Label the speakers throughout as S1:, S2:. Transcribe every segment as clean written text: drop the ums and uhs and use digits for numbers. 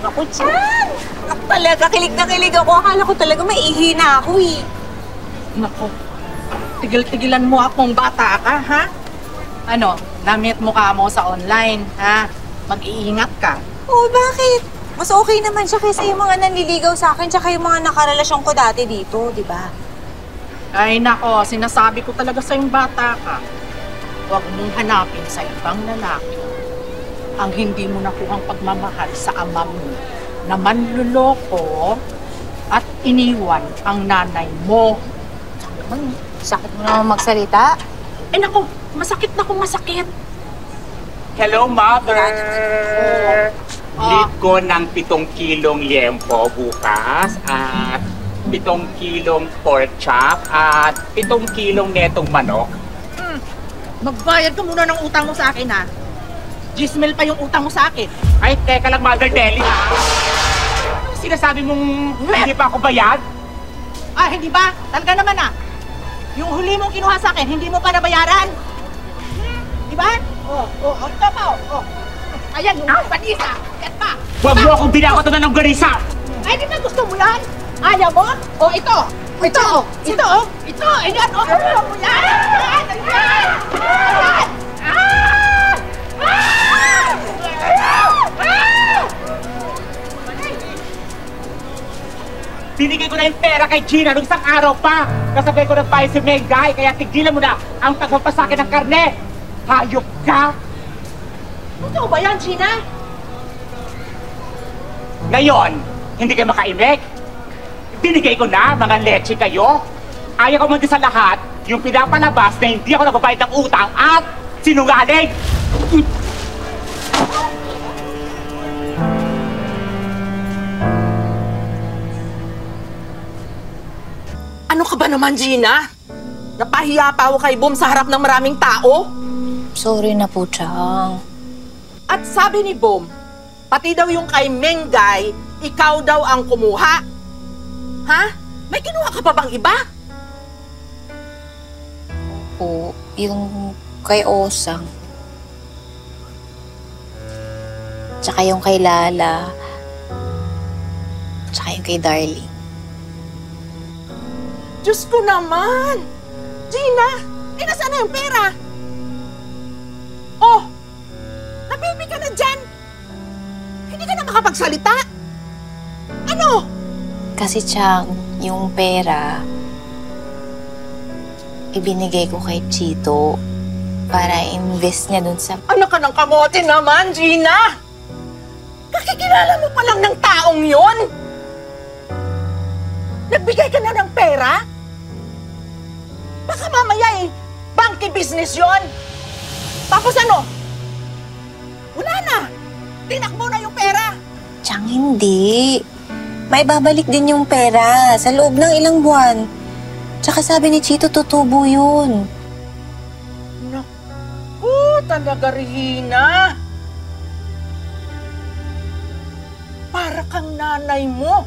S1: Ako, Chan! Talaga, kilig na kilig ako. Akala ko talaga maihi na ako eh.
S2: Naku, tigil-tigilan mo akong bata ka, ha? Ano, namit mo ka mo sa online, ha? Mag-iingat ka.
S1: Oo, bakit? Mas okay naman siya kaysa yung mga nanliligaw sa akin tsaka yung mga nakarelasyon ko dati dito, di ba?
S2: Ay nako, sinasabi ko talaga sa yung bata ka. Huwag mong hanapin sa ibang lalaki ang hindi mo nakuhang pagmamahal sa ama mo na manluloko at iniwan ang nanay mo.
S1: Sakit mo naman magsalita.
S2: Ay nako, masakit na kung masakit.
S3: Hello, Mother! Need
S2: Ah.
S3: ko ng 7 kilong liempo bukas at 7 kilong pork chop at 7 kilong netong manok.
S2: Magbayad ka muna ng utang mo sa akin, ha? 10 mil pa yung utang mo sa akin.
S3: Ay, teka lang, Mother Deli. Ano sinasabi mong hindi pa ako bayad?
S2: Ah, hindi ba? Talaga naman, yung huli mong kinuha sa akin, hindi mo pa nabayaran. Di ba? Ito pa, Ayan, yung panisa. Yan pa.
S3: Huwag mo akong binabato na ng garisa!
S2: Ay, di ba gusto mo yan? Ayaw mo? Ito. Ito. Ayan, gusto mo yan? Ayan.
S3: Binigay ko na yung pera kay Gina nung isang araw pa. Kasabay ko ng payo si Mengay, kaya tigilan mo na ang pagpapasakin ng karne. Hayop ka!
S2: Totoo ba yan, Gina?
S3: Ngayon, hindi kayo makaimik. Binigay ko na, mga leche kayo. Ayaw ko man din sa lahat, yung pinapalabas na hindi ako nagbabayad ng utang at sinungaling.
S2: Ano ka ba naman, Gina? Napahiya pa ako kay Boom sa harap ng maraming tao?
S1: Sorry na po, Chang.
S2: At sabi ni Boom, pati daw yung kay Mengay, ikaw daw ang kumuha. Ha? May kinuha ka pa bang iba?
S1: Po, yung kay Osang. Tsaka yung kay Lala. Tsaka yung kay Darling.
S2: Diyos ko naman! Gina, nasaan na yung pera? Oh! Nabibi ka na dyan! Hindi ka na makapagsalita! Ano?
S1: Kasi, Chang, yung pera, ibinigay ko kay Chito para invest niya dun sa...
S2: Ano ka ng kamote naman, Gina? Kakikilala mo pa lang ng taong yon? Nagbigay ka na ng pera? Baka mamaya banky business yon. Tapos ano? Wala na! Tinakbo na yung pera!
S1: Chang, hindi. May babalik din yung pera sa loob ng ilang buwan. Tsaka sabi ni Chito, tutubo yun.
S2: Naku, talaga, Regina. Para kang nanay mo.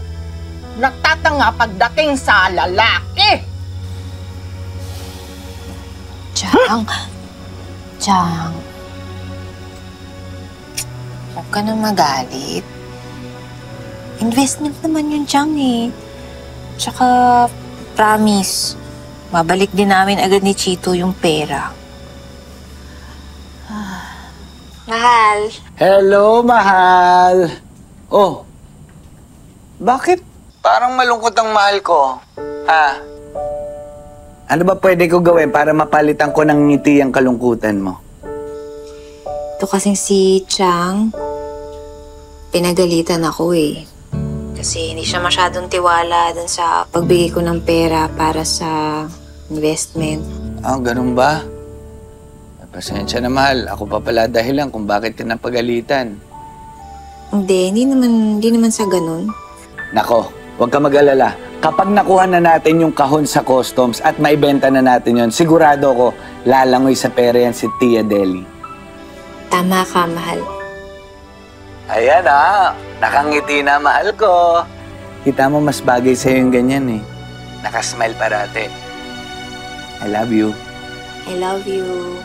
S2: Nagtatanga pagdating sa lalaki.
S1: Chang. Chang. Huwag ka na magalit. Investment naman yun, Chang, eh. Tsaka, promise, babalik din namin agad ni Chito yung pera. Mahal.
S4: Hello, mahal! Oh, bakit parang malungkot ang mahal ko? Ha? Ano ba pwede ko gawin para mapalitan ko ng ngiti ang kalungkutan mo?
S1: Ito kasing si Chang, pinagalitan ako eh. Kasi hindi siya masyadong tiwala dun sa pagbigay ko ng pera para sa investment.
S4: Ah, ganun ba? Pasensya na, mahal. Ako pa pala dahilan kung bakit ka napagalitan.
S1: Hindi naman sa ganun.
S4: Nako, huwag ka mag-alala. Kapag nakuha na natin yung kahon sa customs at maibenta na natin yon, sigurado ko lalangoy sa pera yan si Tia Deli.
S1: Tama ka, mahal.
S4: Ayan nakangiti na, mahal ko. Kita mo, mas bagay sa'yo yung ganyan eh. Nakasmile parate. I love you.
S1: I love you.